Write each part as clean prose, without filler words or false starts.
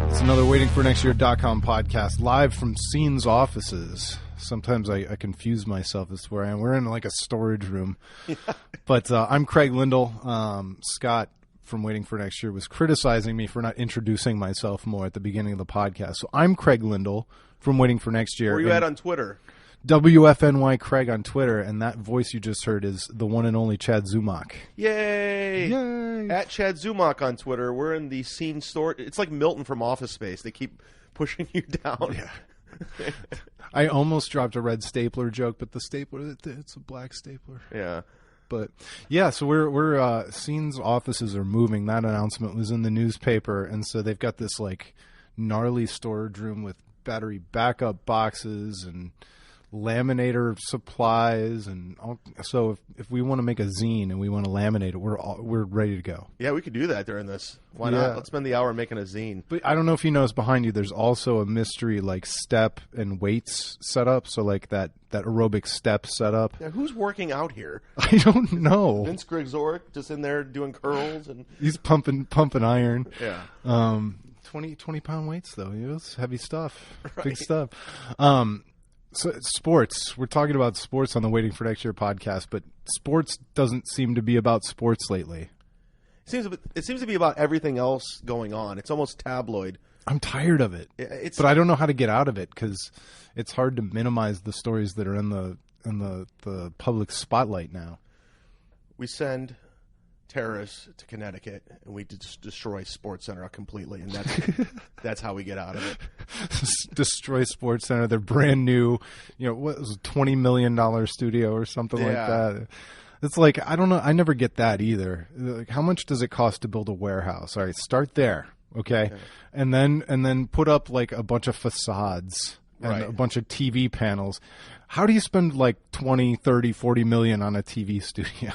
It's another waitingfornextyear.com podcast live from Scene's offices. Sometimes I confuse myself as to where I am. We're in like a storage room. Yeah. But I'm Craig Lyndall. Scott from Waiting for Next Year was criticizing me for not introducing myself more at the beginning of the podcast. So I'm Craig Lyndall from Waiting for Next Year. Where are you at on Twitter? WFNY Craig on Twitter, and that voice you just heard is the one and only Chad Zumock. Yay! Yay! At Chad Zumock on Twitter. We're in the Scene store. It's like Milton from Office Space. They keep pushing you down. Yeah. I almost dropped a red stapler joke, but the stapler, it's a black stapler. Yeah. But yeah, so we're Scene's offices are moving. That announcement was in the newspaper, and so they've got this like gnarly storage room with battery backup boxes and laminator supplies, and so if we want to make a zine and we want to laminate it, we're ready to go. Yeah, we could do that during this. Why not? Let's spend the hour making a zine. But I don't know if you notice behind you, there's also a mystery like step and weights set up. So like that aerobic step setup. Yeah, who's working out here? I don't know. Vince Grigzorek just in there doing curls and he's pumping iron. Yeah. 20 pound weights though. It's heavy stuff. Right. Big stuff. So sports. We're talking about sports on the Waiting for Next Year podcast, but sports doesn't seem to be about sports lately. It seems to be about everything else going on. It's almost tabloid. I'm tired of it, but I don't know how to get out of it because it's hard to minimize the stories that are in the public spotlight now. We send terrorists to Connecticut and we just destroy SportsCenter completely, and that's how we get out of it. Destroy SportsCenter, their brand new, what was it, $20 million studio or something like that. It's like, I don't know, I never get that either. Like, how much does it cost to build a warehouse? All right, start there, okay? And then put up like a bunch of facades and a bunch of TV panels. How do you spend like 20, 30, 40 million on a TV studio?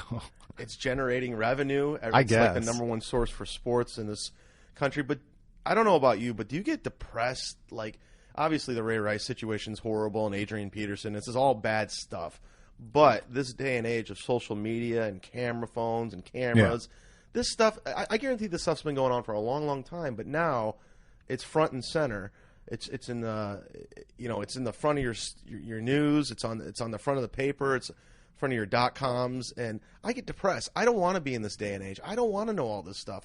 It's generating revenue. I guess. It's like the number one source for sports in this country. But I don't know about you, but do you get depressed? Like, obviously the Ray Rice situation's horrible and Adrian Peterson. This is all bad stuff. But this day and age of social media and camera phones and cameras, this stuff, I guarantee this stuff's been going on for a long, long time. But now it's front and center. It's in the it's in the front of your news. It's on the front of the paper. It's front of your .coms, and I get depressed. I don't want to be in this day and age. I don't want to know all this stuff.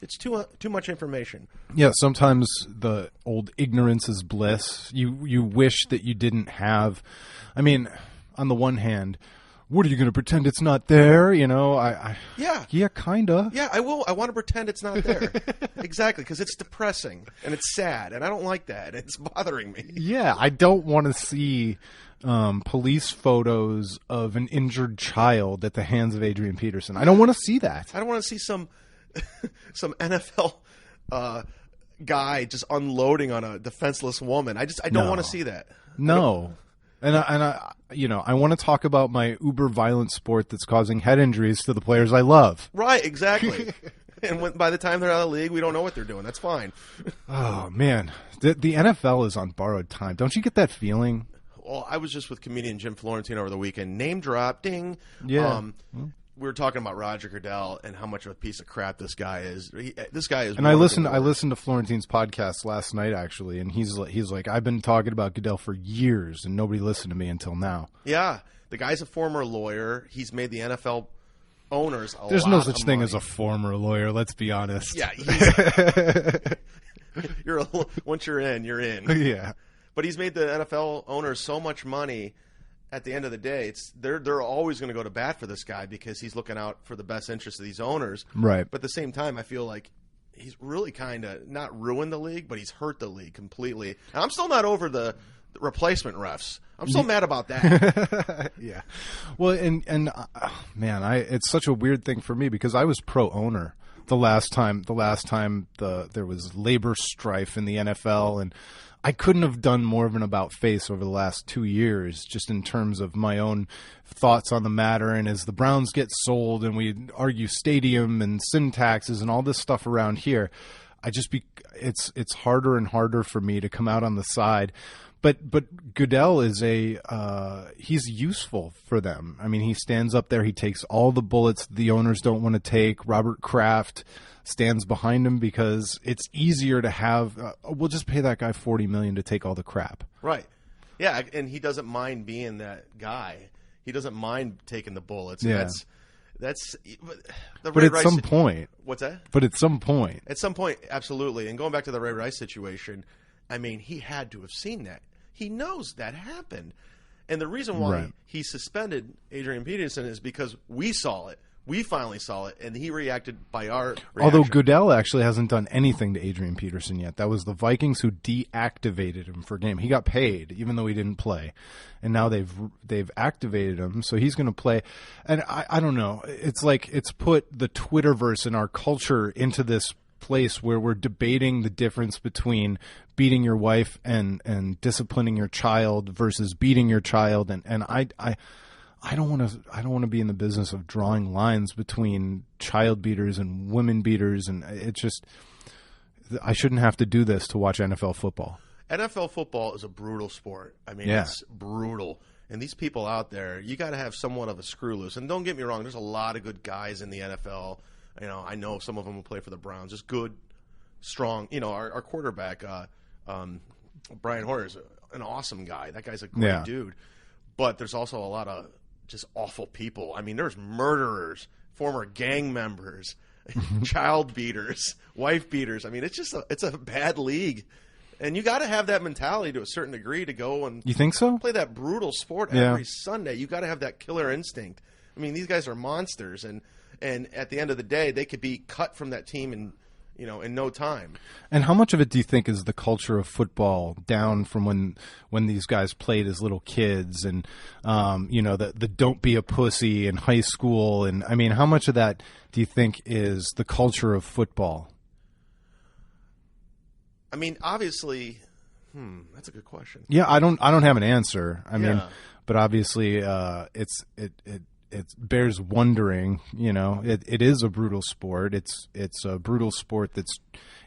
It's too much information. Yeah, sometimes the old ignorance is bliss. You wish that you didn't have. I mean, on the one hand, what are you going to pretend it's not there? Yeah, kinda. Yeah, I will. I want to pretend it's not there. Exactly, because it's depressing and it's sad, and I don't like that. It's bothering me. Yeah, I don't want to see police photos of an injured child at the hands of Adrian Peterson. I don't want to see that. I don't want to see some NFL guy just unloading on a defenseless woman. I don't want to see that. No. And I want to talk about my uber violent sport that's causing head injuries to the players I love. Right, exactly. And by the time they're out of the league, we don't know what they're doing. That's fine. Oh, man. The NFL is on borrowed time. Don't you get that feeling? Well, I was just with comedian Jim Florentine over the weekend. Name drop, ding. Yeah. We were talking about Roger Goodell and how much of a piece of crap this guy is. This guy is. And I listened to Florentine's podcast last night actually, and he's like, I've been talking about Goodell for years, and nobody listened to me until now. Yeah, the guy's a former lawyer. He's made the NFL owners a There's lot no such of thing money. as a former lawyer. Let's be honest. Yeah. Once you're in, you're in. Yeah. But he's made the NFL owners so much money. At the end of the day, they're always going to go to bat for this guy because he's looking out for the best interest of these owners. Right. But at the same time, I feel like he's really kind of not ruined the league, but he's hurt the league completely. And I'm still not over the replacement refs. I'm still mad about that. Yeah. Well, and man, it's such a weird thing for me because I was pro owner the last time there was labor strife in the NFL, and I couldn't have done more of an about face over the last 2 years, just in terms of my own thoughts on the matter. And as the Browns get sold and we argue stadium and sin taxes and all this stuff around here, it's harder and harder for me to come out on the side. But Goodell is he's useful for them. I mean, he stands up there. He takes all the bullets the owners don't want to take. Robert Kraft stands behind him because it's easier to have. We'll just pay that guy $40 million to take all the crap. Right. Yeah, and he doesn't mind being that guy. He doesn't mind taking the bullets. Yeah. That's the But Ray at Rice some point. What's that? But at some point. At some point, absolutely. And going back to the Ray Rice situation, I mean, he had to have seen that. He knows that happened. And the reason why he suspended Adrian Peterson is because we saw it. We finally saw it, and he reacted by our reaction. Although Goodell actually hasn't done anything to Adrian Peterson yet. That was the Vikings who deactivated him for a game. He got paid, even though he didn't play. And now they've activated him, so he's going to play. And I don't know. It's like it's put the Twitterverse and our culture into this place where we're debating the difference between beating your wife and disciplining your child versus beating your child. And I don't want to be in the business of drawing lines between child beaters and women beaters, and it's just I shouldn't have to do this to watch NFL football. NFL football is a brutal sport. I mean, it's brutal. And these people out there, you got to have somewhat of a screw loose. And don't get me wrong, there's a lot of good guys in the NFL. You know, I know some of them will play for the Browns. Just good, strong. You know, our quarterback, Brian Hoyer, is an awesome guy. That guy's a great dude. But there's also a lot of just awful people. I mean, there's murderers, former gang members, child beaters, wife beaters. I mean, it's a bad league. And you got to have that mentality to a certain degree to go and you think so? Play that brutal sport every Sunday. You got to have that killer instinct. I mean, these guys are monsters, and at the end of the day, they could be cut from that team in no time. And how much of it do you think is the culture of football down from when these guys played as little kids, and the don't be a pussy in high school, and I mean, how much of that do you think is the culture of football? I mean, obviously, that's a good question. Yeah, I don't have an answer. I mean, but obviously, it bears wondering. You know, it is a brutal sport. It's a brutal sport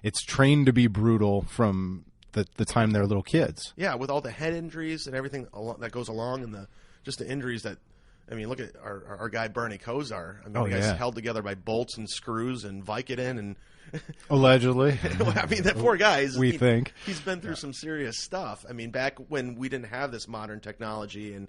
it's trained to be brutal from the time they're little kids. Yeah, with all the head injuries and everything that goes along, and the injuries that. I mean, look at our guy Bernie Kosar. I mean, the guy's held together by bolts and screws and Vicodin and allegedly. I mean, that poor guy. Think he's been through some serious stuff. I mean, back when we didn't have this modern technology and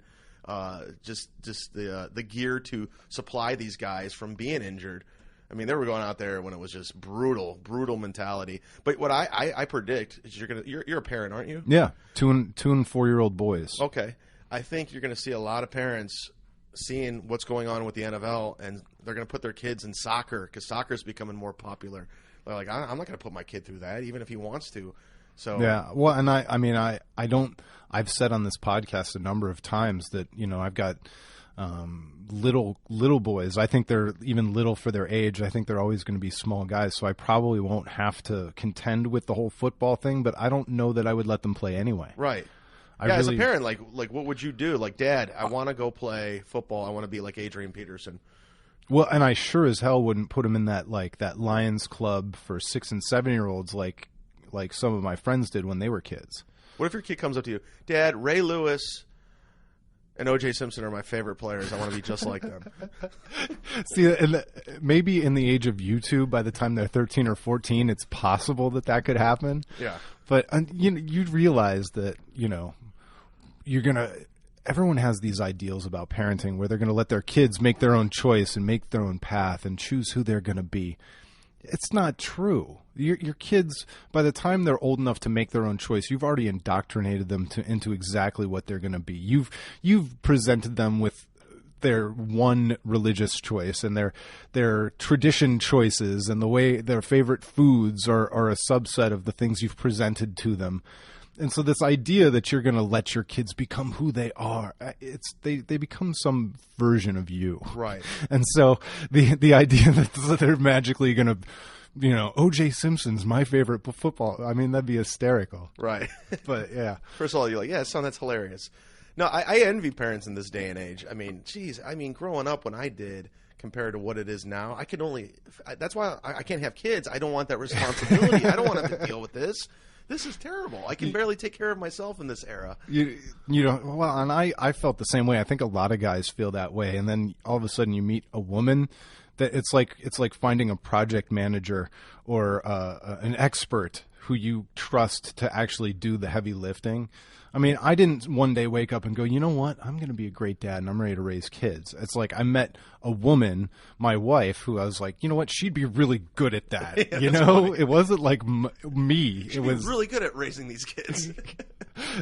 just the gear to supply these guys from being injured. I mean, they were going out there when it was just brutal mentality. But what I predict is you're a parent, aren't you? Yeah, 2 and 4-year-old boys. Okay, I think you're going to see a lot of parents seeing what's going on with the NFL, and they're going to put their kids in soccer because soccer is becoming more popular. They're like, I'm not going to put my kid through that, even if he wants to. So yeah, well, and I don't. I've said on this podcast a number of times that I've got little boys. I think they're even little for their age. I think they're always going to be small guys. So I probably won't have to contend with the whole football thing. But I don't know that I would let them play anyway. Right. As a parent, like what would you do? Like, Dad, I want to go play football. I want to be like Adrian Peterson. Well, and I sure as hell wouldn't put him in that Lions club for 6 and 7-year-olds like some of my friends did when they were kids. What if your kid comes up to you, Dad, Ray Lewis and O.J. Simpson are my favorite players. I want to be just like them. See, maybe in the age of YouTube, by the time they're 13 or 14, it's possible that could happen. Yeah. But you'd realize that everyone has these ideals about parenting where they're going to let their kids make their own choice and make their own path and choose who they're going to be. It's not true. Your kids, by the time they're old enough to make their own choice, you've already indoctrinated them into exactly what they're going to be. You've presented them with their one religious choice and their tradition choices, and the way their favorite foods are a subset of the things you've presented to them. And so this idea that you're going to let your kids become who they are, they become some version of you. Right. And so the idea that they're magically going to, O.J. Simpson's my favorite football. I mean, that'd be hysterical. Right. But yeah. First of all, you're like, yeah, son, that's hilarious. No, I envy parents in this day and age. I mean, growing up when I did, compared to what it is now. That's why I can't have kids. I don't want that responsibility. I don't want to have to deal with this. This is terrible. I can barely take care of myself in this era. You know, well, and I felt the same way. I think a lot of guys feel that way. And then all of a sudden you meet a woman that it's like finding a project manager or an expert who you trust to actually do the heavy lifting. I mean, I didn't one day wake up and go, you know what? I'm going to be a great dad and I'm ready to raise kids. It's like I met a woman, my wife, who I was like, you know what? She'd be really good at that. Yeah, you know, funny. It wasn't like me. She'd be really good at raising these kids.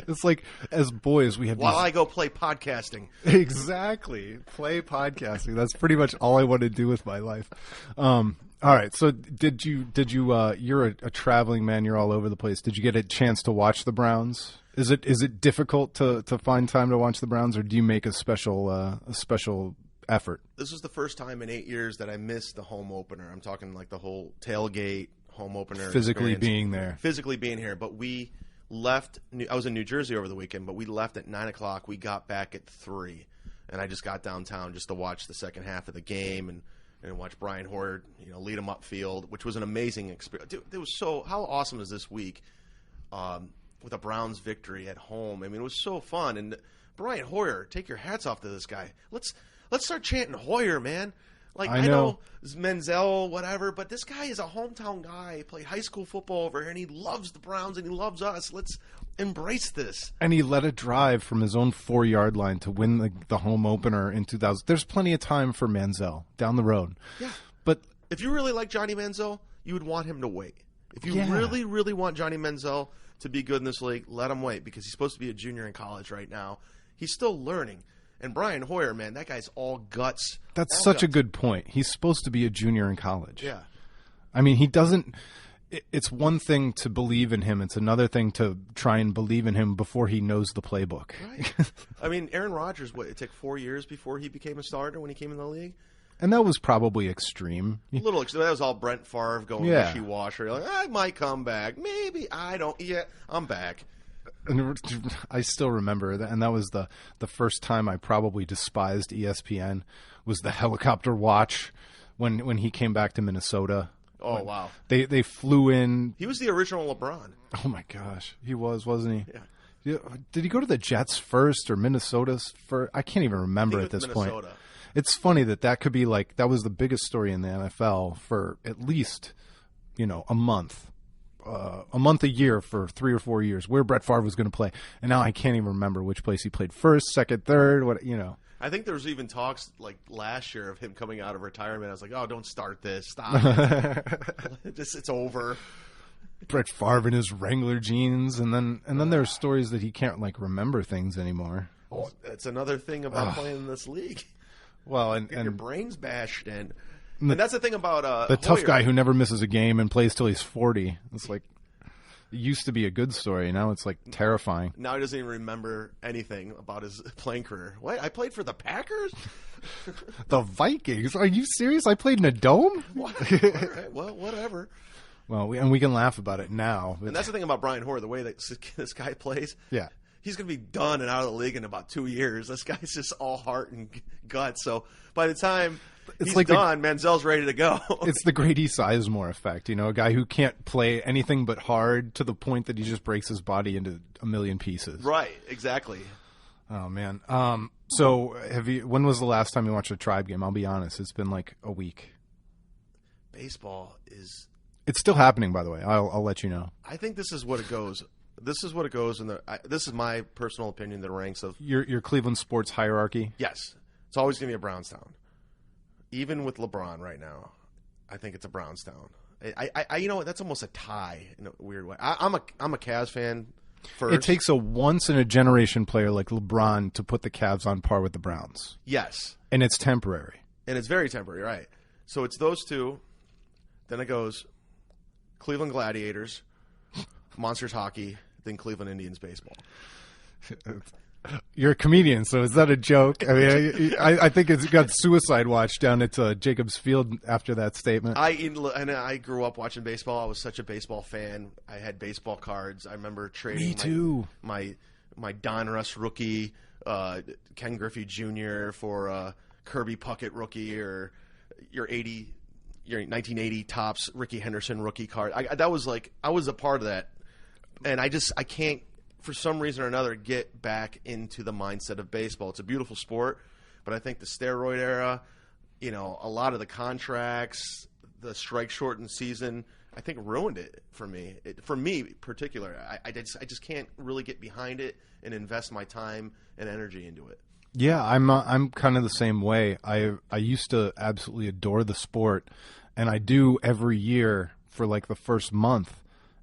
It's like as boys, we had while I go play podcasting. Exactly. Play podcasting. That's pretty much all I want to do with my life. All right. So did you you're a traveling man. You're all over the place. Did you get a chance to watch the Browns? Is it difficult to find time to watch the Browns, or do you make a special effort? This was the first time in 8 years that I missed the home opener. I'm talking like the whole tailgate home opener. Physically being there. Physically being here. But we left. I was in New Jersey over the weekend, but we left at 9 o'clock. We got back at 3, and I just got downtown just to watch the second half of the game and watch Brian Hoyer, lead him upfield, which was an amazing experience. Dude, it was so. How awesome is this week? With a Browns victory at home. I mean, it was so fun. And Brian Hoyer, take your hats off to this guy. Let's start chanting Hoyer, man. Like I know it's Menzel, whatever, but this guy is a hometown guy. He played high school football over here, and he loves the Browns, and he loves us. Let's embrace this. And he led a drive from his own 4-yard line to win the home opener in 2000. There's plenty of time for Menzel down the road. Yeah. But if you really like Johnny Manziel, you would want him to wait. If you really, really want Johnny Manziel to be good in this league, let him wait, because he's supposed to be a junior in college right now. He's still learning. And Brian Hoyer, man, that guy's all guts. That's such a good point. He's supposed to be a junior in college. Yeah. I mean, he doesn't – it's one thing to believe in him. It's another thing to try and believe in him before he knows the playbook. Right. I mean, Aaron Rodgers, it took 4 years before he became a starter when he came in the league? And that was probably extreme. A little extreme. That was all Brent Favre going wishy-washy. Like, I might come back. Maybe. I don't. Yeah, I'm back. And I still remember that, and that was the first time I probably despised ESPN, was the helicopter watch when he came back to Minnesota. Oh, wow. They flew in. He was the original LeBron. Oh, my gosh. He wasn't he? Yeah. Did he go to the Jets first or Minnesota's first? I can't even remember at this point. It's funny that could be like, that was the biggest story in the NFL for at least, a month. A year for 3 or 4 years, where Brett Favre was going to play. And now I can't even remember which place he played first, second, third, I think there was even talks like last year of him coming out of retirement. I was like, oh, don't start this. Stop. It's over. Brett Favre in his Wrangler jeans. And then there's stories that he can't remember things anymore. Oh, that's another thing about playing in this league. Well, and your brain's bashed in. And that's the thing about the tough guy who never misses a game and plays till he's 40. It's like, it used to be a good story. Now it's like terrifying. Now he doesn't even remember anything about his playing career. What? I played for the Packers? The Vikings? Are you serious? I played in a dome? What? All right, well, whatever. Well, we can laugh about it now. And that's the thing about Brian Hoyer, the way that this guy plays. Yeah. He's going to be done and out of the league in about 2 years. This guy's just all heart and guts. So by the time he's done, Manziel's ready to go. It's the Grady Sizemore effect, a guy who can't play anything but hard to the point that he just breaks his body into a million pieces. Right, exactly. Oh, man. So when was the last time you watched a Tribe game? I'll be honest. It's been like a week. Baseball is... It's still happening, by the way. I'll let you know. I think this is what it goes. This is what it goes in this is my personal opinion, the ranks of... Your Cleveland sports hierarchy? Yes. It's always going to be a Brownstown. Even with LeBron right now, I think it's a Brownstown. That's almost a tie in a weird way. I'm a Cavs fan first. It takes a once-in-a-generation player like LeBron to put the Cavs on par with the Browns. Yes. And it's temporary. And it's very temporary, right. So it's those two. Then it goes Cleveland Gladiators, Monsters Hockey, then Cleveland Indians baseball. You're a comedian, so is that a joke? I mean, I think it's got Suicide Watch down at Jacobs Field after that statement. I grew up watching baseball. I was such a baseball fan. I had baseball cards. I remember trading my Donruss rookie, Ken Griffey Jr. for Kirby Puckett rookie, or your 1980 Topps Rickey Henderson rookie card. I was a part of that, and I can't, for some reason or another, get back into the mindset of baseball. It's a beautiful sport, but I think the steroid era, a lot of the contracts, the strike shortened season, I think ruined it for me. For me, particular, I just can't really get behind it and invest my time and energy into it. Yeah, I'm kind of the same way. I used to absolutely adore the sport, and I do every year for like the first month,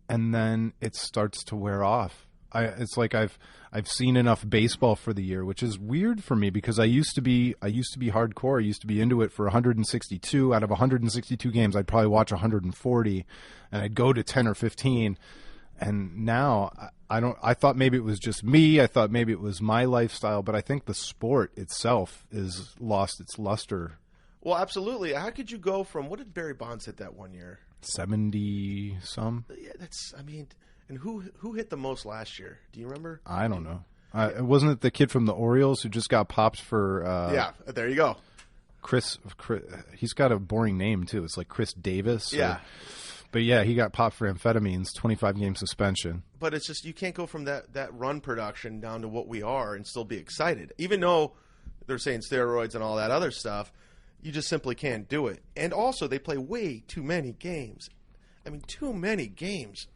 and then it starts to wear off. It's like I've seen enough baseball for the year, which is weird for me because I used to be hardcore. I used to be into it for 162 out of 162 games. I'd probably watch 140, and I'd go to 10 or 15. And now I thought maybe it was just me. I thought maybe it was my lifestyle, but I think the sport itself is lost its luster. Well, absolutely. How could you go from, what did Barry Bonds hit that one year? 70 some. Yeah, and who hit the most last year? Do you remember? I don't know. Wasn't it the kid from the Orioles who just got popped for? Yeah, there you go. Chris, he's got a boring name too. It's like Chris Davis. Yeah. But yeah, he got popped for amphetamines, 25-game suspension. But it's just, you can't go from that run production down to what we are and still be excited. Even though they're saying steroids and all that other stuff, you just simply can't do it. And also, they play way too many games. I mean, too many games.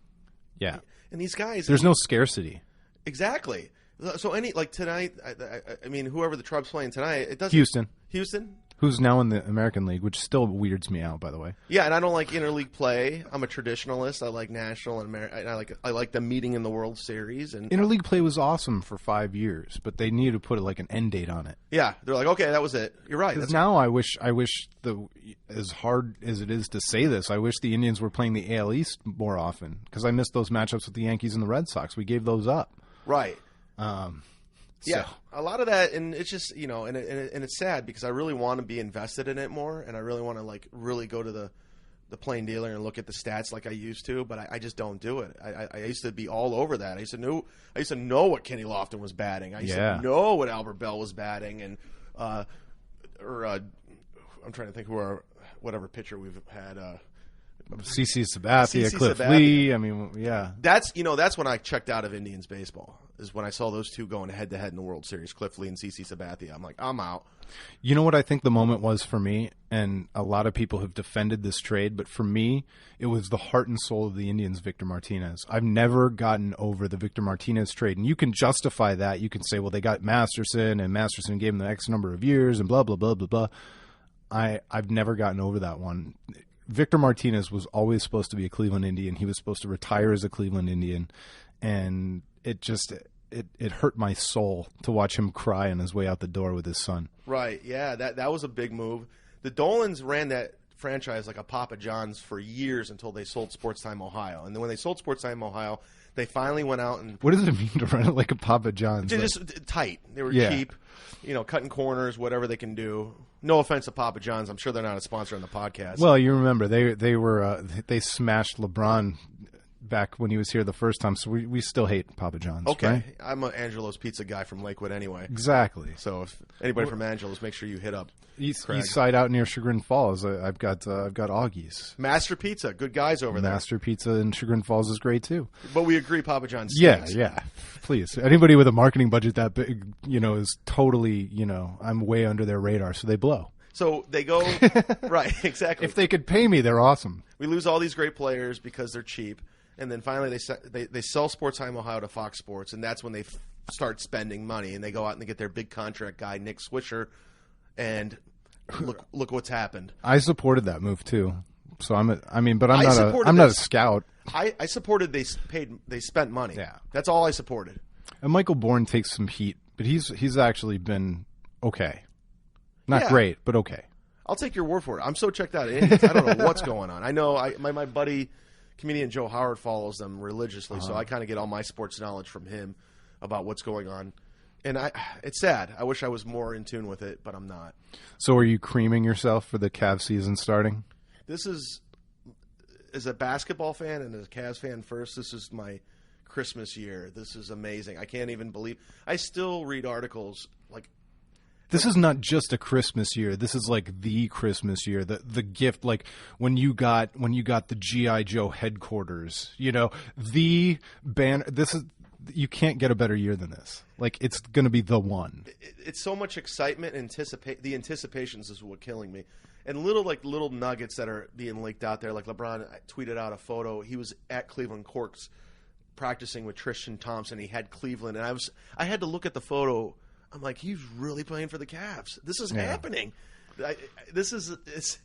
Yeah. And these guys... There's no scarcity. Exactly. So tonight, I mean, whoever the Trub's playing tonight, it doesn't... Houston? Who's now in the American League, which still weirds me out, by the way. Yeah, and I don't like interleague play. I'm a traditionalist. I like national and I like the meeting in the World Series. And interleague play was awesome for 5 years, but they needed to put like an end date on it. Yeah, they're like, okay, that was it. You're right. Because now I wish as hard as it is to say this, I wish the Indians were playing the AL East more often because I missed those matchups with the Yankees and the Red Sox. We gave those up. Right. Yeah, a lot of that, and it's just, and it's sad because I really want to be invested in it more, and I really want to really go to the plain dealer and look at the stats like I used to, but I just don't do it. I used to be all over that. I used to know what Kenny Lofton was batting. I used to know what Albert Bell was batting, and I'm trying to think whatever pitcher we've had. CC Sabathia, Cliff Lee. I mean, yeah. That's when I checked out of Indians baseball, is when I saw those two going head to head in the World Series, Cliff Lee and CC Sabathia. I'm like, I'm out. You know what I think the moment was for me, and a lot of people have defended this trade, but for me, it was the heart and soul of the Indians, Victor Martinez. I've never gotten over the Victor Martinez trade, and you can justify that. You can say, well, they got Masterson, and Masterson gave them the X number of years, and blah, blah, blah, blah, blah. I've never gotten over that one. Victor Martinez was always supposed to be a Cleveland Indian. He was supposed to retire as a Cleveland Indian, and it hurt my soul to watch him cry on his way out the door with his son. Right, yeah, that was a big move. The Dolans ran that franchise like a Papa John's for years until they sold Sports Time Ohio. And then when they sold Sports Time Ohio, they finally went out and... What does it mean to run it like a Papa John's? Just tight. They were cheap, cutting corners, whatever they can do. No offense to Papa John's. I'm sure they're not a sponsor on the podcast. Well, you remember, they smashed LeBron back when he was here the first time, so we still hate Papa John's. Okay. Right? I'm an Angelo's Pizza guy from Lakewood anyway. Exactly. So if anybody from Angelo's, make sure you hit up East side out near Chagrin Falls. I've got Augie's. Master Pizza. Good guys over there. Master Pizza in Chagrin Falls is great too. But we agree Papa John's stinks. stinks. Yeah. Please. Anybody with a marketing budget that big, is totally, I'm way under their radar, so they blow. So they go right, exactly. If they could pay me, they're awesome. We lose all these great players because they're cheap, and then finally they sell Sports Time Ohio to Fox Sports, and that's when they start spending money, and they go out and they get their big contract guy Nick Swisher, and look what's happened. I supported that move too. So I'm not a scout. I supported they spent money. Yeah, that's all I supported. And Michael Bourne takes some heat, but he's actually been okay. Not great, but okay. I'll take your word for it. I'm so checked out of Indians. I don't know what's going on. I know my buddy, comedian Joe Howard, follows them religiously, so I kind of get all my sports knowledge from him about what's going on. And it's sad. I wish I was more in tune with it, but I'm not. So are you creaming yourself for the Cavs season starting? This is, as a basketball fan and as a Cavs fan first, this is my Christmas year. This is amazing. I can't even believe. I still read articles like This is not just a Christmas year. This is like the Christmas year. The gift, like when you got the G.I. Joe headquarters. The banner. You can't get a better year than this. Like, it's going to be the one. It's so much excitement. The anticipations is what killing me. And little nuggets that are being leaked out there. Like LeBron tweeted out a photo. He was at Cleveland Corks practicing with Tristan Thompson. He had Cleveland, and I had to look at the photo. I'm like, he's really playing for the Cavs. This is happening. It's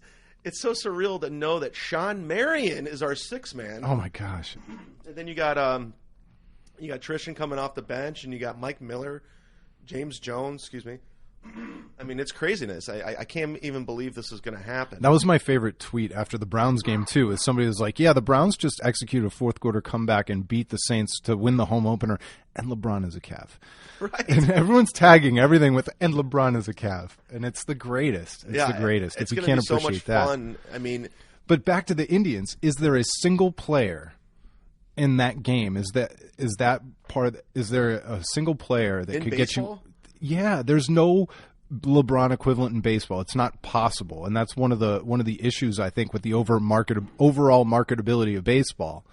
so surreal to know that Sean Marion is our sixth man. Oh my gosh! And then you got Tristan coming off the bench, and you got Mike Miller, James Jones. Excuse me. I mean, it's craziness. I can't even believe this is going to happen. That was my favorite tweet after the Browns game, too, is somebody was like, yeah, the Browns just executed a fourth-quarter comeback and beat the Saints to win the home opener, and LeBron is a Cav. Right. And everyone's tagging everything with, and LeBron is a Cav. And it's the greatest. It's the greatest. It's if you can't appreciate so much that. Fun. I mean, but back to the Indians, is there a single player in that game? Is there a single player that could baseball? Get you? Yeah, there's no LeBron equivalent in baseball. It's not possible, and that's one of the issues I think with the overall marketability of baseball.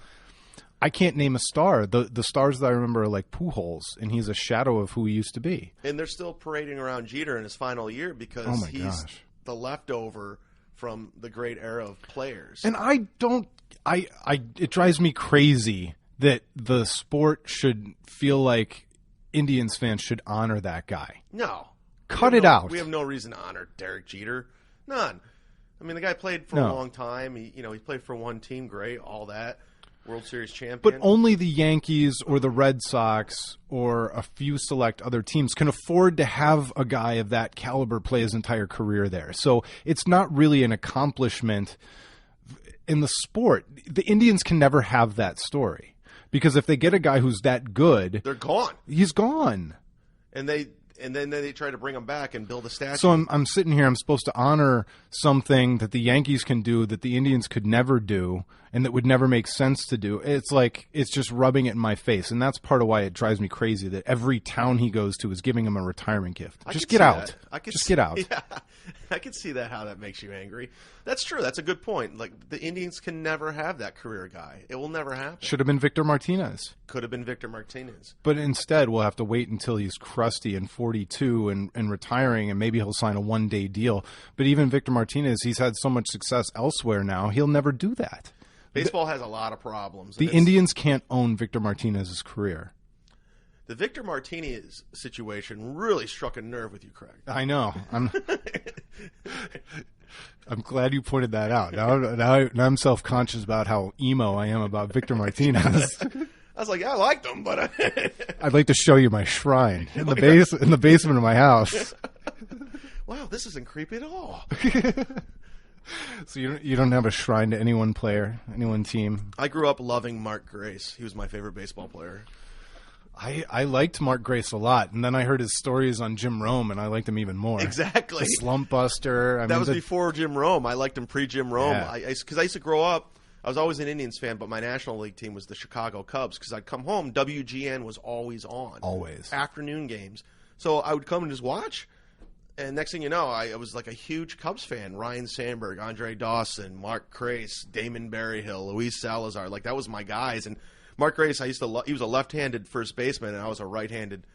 I can't name a star. The stars that I remember are like Pujols, and he's a shadow of who he used to be. And they're still parading around Jeter in his final year because he's the leftover from the great era of players. And it drives me crazy that the sport should feel like Indians fans should honor that guy. No. Cut it out. We have no reason to honor Derek Jeter. None. I mean, the guy played for a long time. He played for one team. Great, all that. World Series champion. But only the Yankees or the Red Sox or a few select other teams can afford to have a guy of that caliber play his entire career there. So it's not really an accomplishment in the sport. The Indians can never have that story because if they get a guy who's that good, they're gone. He's gone. And then they try to bring him back and build a statue. So I'm sitting here. I'm supposed to honor something that the Yankees can do that the Indians could never do and that would never make sense to do. It's like it's just rubbing it in my face. And that's part of why it drives me crazy that every town he goes to is giving him a retirement gift. Just get out. Just get out. Yeah, I can see that, how that makes you angry. That's true. That's a good point. Like, the Indians can never have that career guy. It will never happen. Should have been Victor Martinez. Could have been Victor Martinez. But instead, we'll have to wait until he's crusty and 42 and retiring, and maybe he'll sign a one-day deal. But even Victor Martinez, he's had so much success elsewhere now, he'll never do that. Baseball has a lot of problems. The Indians can't own Victor Martinez's career. The Victor Martinez situation really struck a nerve with you, Craig. I know. I'm glad you pointed that out. Now I'm self-conscious about how emo I am about Victor Martinez. I was like, yeah, I liked him, but I'd like to show you my shrine in the basement of my house. Wow, this isn't creepy at all. So you don't have a shrine to any one player, any one team? I grew up loving Mark Grace. He was my favorite baseball player. I liked Mark Grace a lot, and then I heard his stories on Jim Rome, and I liked him even more. Exactly. The slump buster. That was before Jim Rome. I liked him pre-Jim Rome. Yeah. Because I used to grow up, I was always an Indians fan, but my National League team was the Chicago Cubs because I'd come home, WGN was always on. Always. Afternoon games. So I would come and just watch. And next thing you know, I was like a huge Cubs fan. Ryan Sandberg, Andre Dawson, Mark Grace, Damon Berryhill, Luis Salazar. Like, that was my guys. And Mark Grace, he was a left-handed first baseman, and I was a right-handed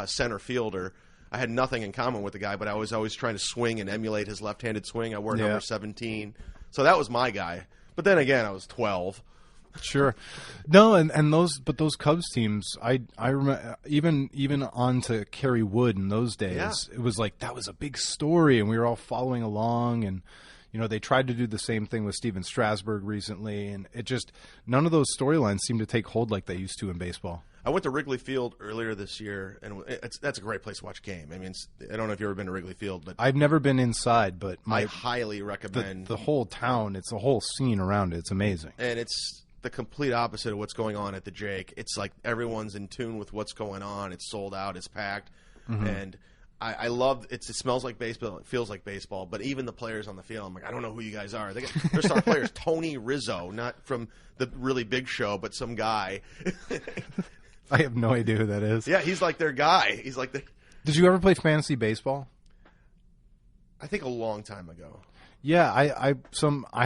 center fielder. I had nothing in common with the guy, but I was always trying to swing and emulate his left-handed swing. I wore number 17. So that was my guy. But then again, I was 12. Sure. No, and those Cubs teams, I remember even on to Kerry Wood in those days, It was like that was a big story, and we were all following along, and they tried to do the same thing with Steven Strasburg recently, and it just none of those storylines seem to take hold like they used to in baseball. I went to Wrigley Field earlier this year, and that's a great place to watch a game. I mean, I don't know if you've ever been to Wrigley Field, but I've never been inside, but I highly recommend the whole town. It's a whole scene around it. It's amazing, and it's the complete opposite of what's going on at the Jake. It's like everyone's in tune with what's going on. It's sold out. It's packed, and I love it. It smells like baseball. It feels like baseball. But even the players on the field, I'm like, I don't know who you guys are. They're star players. Tony Rizzo, not from the really big show, but some guy. I have no idea who that is. Yeah, he's like their guy. He's like Did you ever play fantasy baseball? I think a long time ago. Yeah, I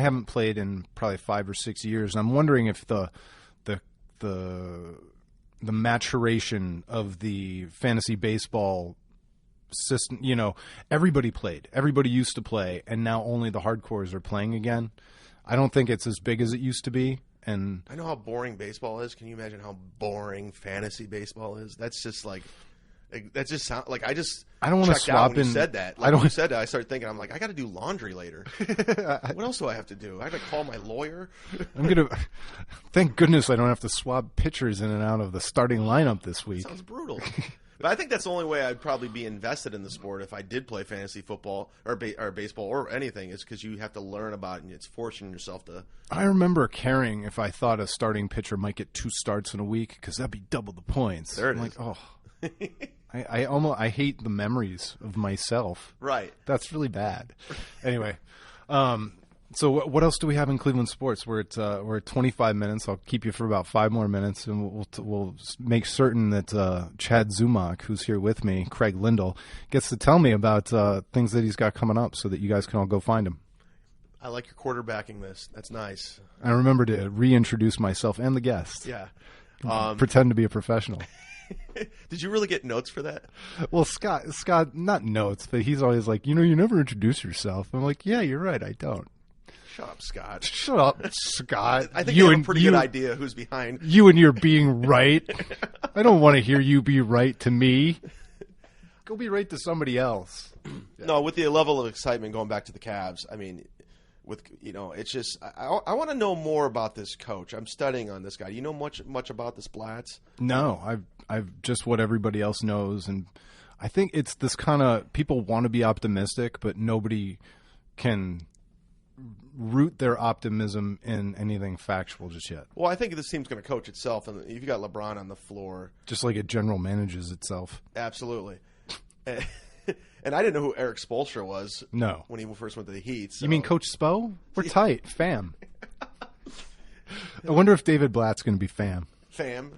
haven't played in probably 5 or 6 years, and I'm wondering if the maturation of the fantasy baseball system, everybody played. Everybody used to play, and now only the hardcores are playing again. I don't think it's as big as it used to be. And I know how boring baseball is. Can you imagine how boring fantasy baseball is? That's just like that just sound like I don't want to swap in. When you said that, when you said that, I started thinking. I'm like, I got to do laundry later. What else do I have to do? I got to call my lawyer. Thank goodness I don't have to swap pitchers in and out of the starting lineup this week. Sounds brutal. But I think that's the only way I'd probably be invested in the sport if I did play fantasy football or baseball or anything, is because you have to learn about it and it's forcing yourself to. I remember caring if I thought a starting pitcher might get 2 starts in a week because that'd be double the points. There it is. Like, oh. I hate the memories of myself. Right. That's really bad. Anyway, so what else do we have in Cleveland sports? We're at 25 minutes. I'll keep you for about 5 more minutes, and we'll make certain that Chad Zumock, who's here with me, Craig Lyndall, gets to tell me about things that he's got coming up, so that you guys can all go find him. I like your quarterbacking this. That's nice. I remember to reintroduce myself and the guest. Yeah. Pretend to be a professional. Did you really get notes for that? Well, Scott, not notes, but he's always like, you never introduce yourself. I'm like, yeah, you're right, I don't. Shut up, Scott. Shut up, Scott. I think you have a pretty good idea who's behind. You and your being right. I don't want to hear you be right to me. Go be right to somebody else. Yeah. No, with the level of excitement going back to the Cavs, I mean, it's just I want to know more about this coach. I'm studying on this guy. Do you know much about this Blatz? No, I've just what everybody else knows, and I think it's this kind of people want to be optimistic, but nobody can root their optimism in anything factual just yet. Well, I think this team's going to coach itself, and if you got LeBron on the floor, just like it general manages itself. Absolutely. And I didn't know who Eric Spoelstra was. No. When he first went to the Heat. So. You mean Coach Spo? We're tight, fam. I wonder if David Blatt's going to be fam. Fam?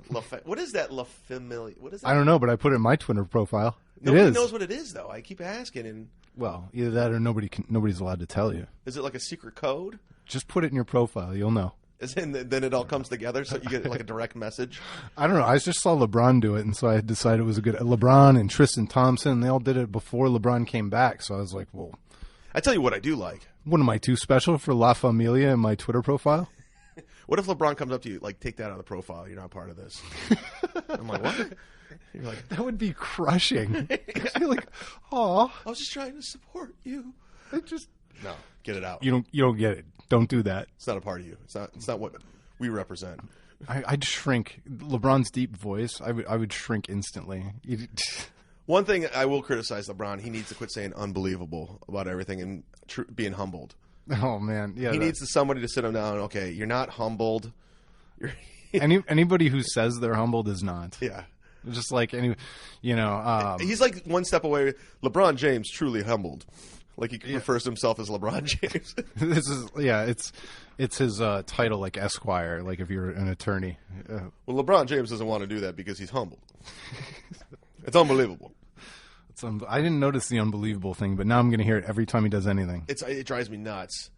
What is that? La Familia? What is that? I don't know, but I put it in my Twitter profile. Nobody knows what it is, though. I keep asking, and well, either that or nobody's allowed to tell you. Is it like a secret code? Just put it in your profile. You'll know. Then it all comes together, so you get like a direct message. I don't know. I just saw LeBron do it, and so I decided it was a good. LeBron and Tristan Thompson, they all did it before LeBron came back. So I was like, well, I tell you what I do like. What am I too special for La Familia in my Twitter profile? What if LeBron comes up to you, like, take that out of the profile? You're not part of this. I'm like, what? You're like, that would be crushing. You're like, oh, I was just trying to support you. No, get it out. You don't get it. Don't do that. It's not a part of you. It's not what we represent. I'd shrink. LeBron's deep voice, I would shrink instantly. One thing I will criticize LeBron, he needs to quit saying unbelievable about everything and being humbled. Oh man, yeah. He needs somebody to sit him down. Okay, you're not humbled. Anybody who says they're humbled is not. Yeah. Just like he's like one step away. LeBron James truly humbled. Like he refers to himself as LeBron James. It's his title, like Esquire, like if you're an attorney. Well, LeBron James doesn't want to do that because he's humbled. It's unbelievable. I didn't notice the unbelievable thing, but now I'm going to hear it every time he does anything. It drives me nuts.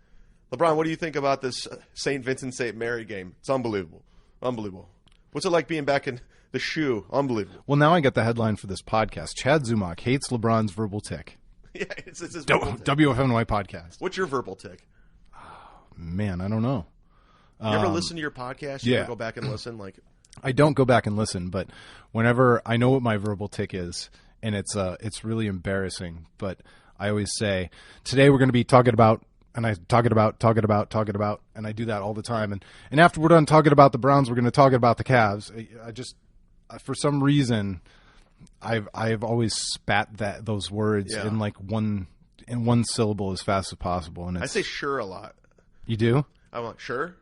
LeBron, what do you think about this St. Vincent St. Mary game? It's unbelievable. Unbelievable. What's it like being back in the shoe? Unbelievable. Well, now I got the headline for this podcast. Chad Zumock hates LeBron's verbal tick. Yeah, it's his verbal tick. WFNY podcast. What's your verbal tick? Oh, man, I don't know. You ever listen to your podcast? You ever go back and listen? I don't go back and listen, but whenever I know what my verbal tick is, and it's really embarrassing, but I always say, today we're going to be talking about, and I talk it about, and I do that all the time. And after we're done talking about the Browns, we're going to talk about the Cavs. I just, for some reason, I've always spat those words in one syllable as fast as possible. And I say sure a lot. You do? I'm like, sure.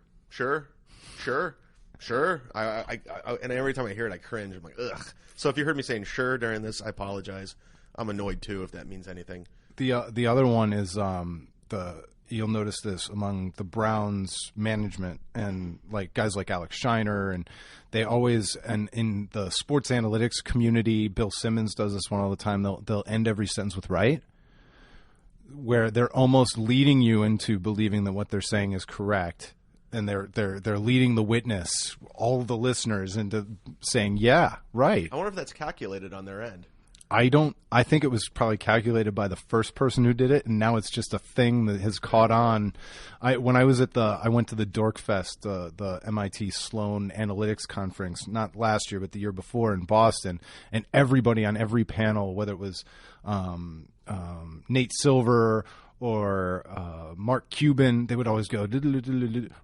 And every time I hear it, I cringe. I'm like, ugh. So if you heard me saying sure during this, I apologize. I'm annoyed too, if that means anything. The other one is you'll notice this among the Browns management and like guys like Alex Shiner, and they always, and in the sports analytics community, Bill Simmons does this one all the time. They'll end every sentence with right, where they're almost leading you into believing that what they're saying is correct, and they're leading the witness, all the listeners, into saying, yeah, right. I wonder if that's calculated on their end. I think it was probably calculated by the first person who did it, and now it's just a thing that has caught on. I went to the Dork Fest, the MIT Sloan Analytics Conference, not last year, but the year before in Boston, and everybody on every panel, whether it was Nate Silver or Mark Cuban, they would always go,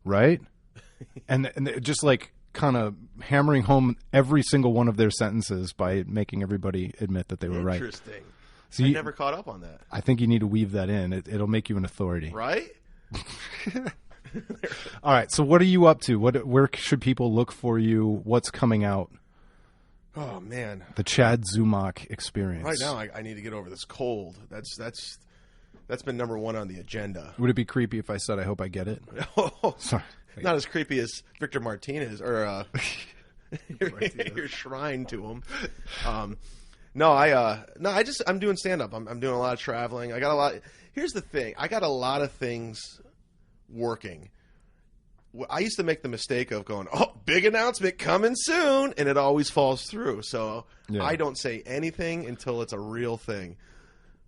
right? And just like kind of hammering home every single one of their sentences by making everybody admit that they were right. Interesting. So I never caught up on that. I think you need to weave that in. It'll make you an authority. Right? All right. So what are you up to? Where should people look for you? What's coming out? Oh, man. The Chad Zumock experience. Right now, I need to get over this cold. That's been number one on the agenda. Would it be creepy if I said, I hope I get it? Oh, sorry. Not as creepy as Victor Martinez or your shrine to him. I'm doing stand up. I'm doing a lot of traveling. Here's the thing. I got a lot of things working. I used to make the mistake of going, "Oh, big announcement coming soon," and it always falls through. So yeah. I don't say anything until it's a real thing.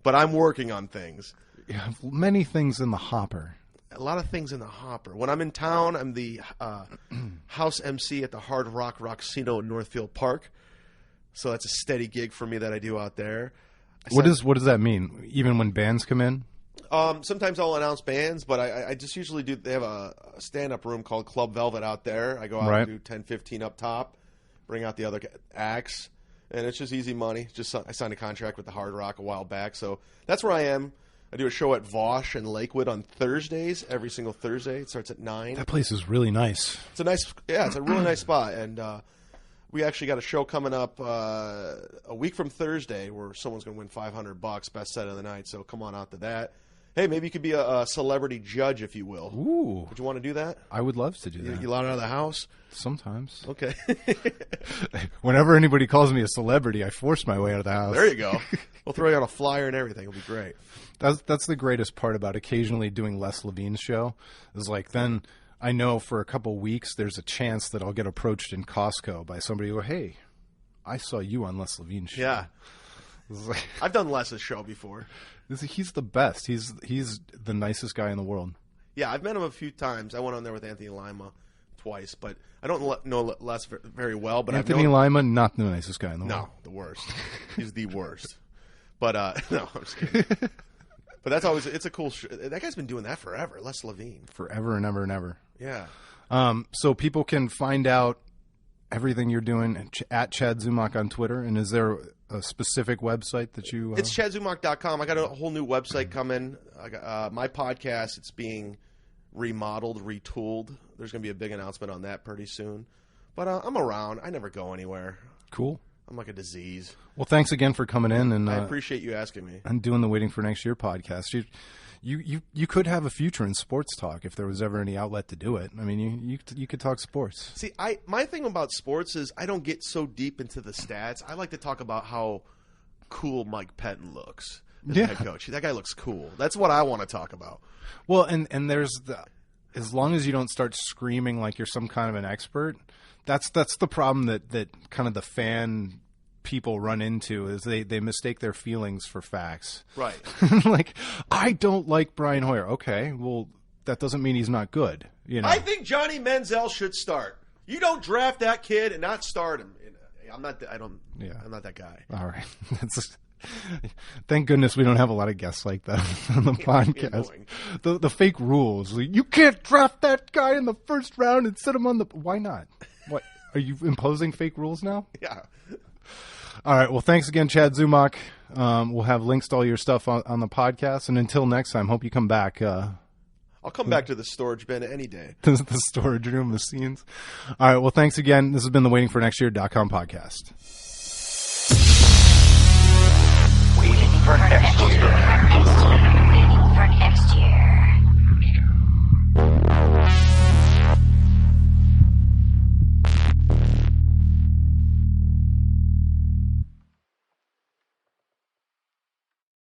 But I'm working on things. You have many things in the hopper. A lot of things in the hopper. When I'm in town, I'm the house MC at the Hard Rock Casino in Northfield Park. So that's a steady gig for me that I do out there. What does that mean? Even when bands come in? Sometimes I'll announce bands, but I just usually do. They have a stand-up room called Club Velvet out there. I go out and do 10, 15 up top, bring out the other acts, and it's just easy money. I signed a contract with the Hard Rock a while back, so that's where I am. I do a show at Vosh in Lakewood on Thursdays, every single Thursday. It starts at 9. That place is really nice. It's a really nice spot. And we actually got a show coming up a week from Thursday where someone's going to win $500, best set of the night. So come on out to that. Hey, maybe you could be a celebrity judge, if you will. Ooh. Would you want to do that? I would love to do that. You allowed out of the house? Sometimes. Okay. Whenever anybody calls me a celebrity, I force my way out of the house. There you go. We'll throw you on a flyer and everything. It'll be great. That's the greatest part about occasionally doing Les Levine's show. Is like then I know for a couple weeks there's a chance that I'll get approached in Costco by somebody who, hey, I saw you on Les Levine's show. Yeah. Like, I've done Les's show before. He's the best. He's the nicest guy in the world. Yeah, I've met him a few times. I went on there with Anthony Lima twice, but I don't know Les very well. But Anthony Lima, not the nicest guy in the world. No, the worst. He's the worst. But no, I'm just kidding. But that's always it's a cool. That guy's been doing that forever. Les Levine, forever and ever and ever. Yeah. So people can find out everything you're doing at Chad Zumock on Twitter. And is there a specific website that you... It's chadzumock.com. I got a whole new website coming. I got my podcast. It's being remodeled, retooled. There's going to be a big announcement on that pretty soon. But I'm around. I never go anywhere. Cool. I'm like a disease. Well, thanks again for coming in. And I appreciate you asking me. And doing the Waiting for Next Year podcast. You could have a future in sports talk if there was ever any outlet to do it. I mean, you could talk sports. See, my thing about sports is I don't get so deep into the stats. I like to talk about how cool Mike Pettin looks as a head coach. That guy looks cool. That's what I want to talk about. Well, and there's as long as you don't start screaming like you're some kind of an expert, that's the problem that kind of the fan people run into is they mistake their feelings for facts. Right. Like, I don't like Brian Hoyer. Okay, well, that doesn't mean he's not good. You know. I think Johnny Manziel should start. You don't draft that kid and not start him. I'm not that guy. All right. Thank goodness we don't have a lot of guests like that on the podcast. The fake rules. You can't draft that guy in the first round and sit him on the... Why not? What? Are you imposing fake rules now? Yeah. All right. Well, thanks again, Chad Zumock. We'll have links to all your stuff on the podcast. And until next time, hope you come back. I'll come back to the storage bin any day. The storage room, the scenes. All right. Well, thanks again. This has been the WaitingForNextYear.com podcast. Waiting for next year.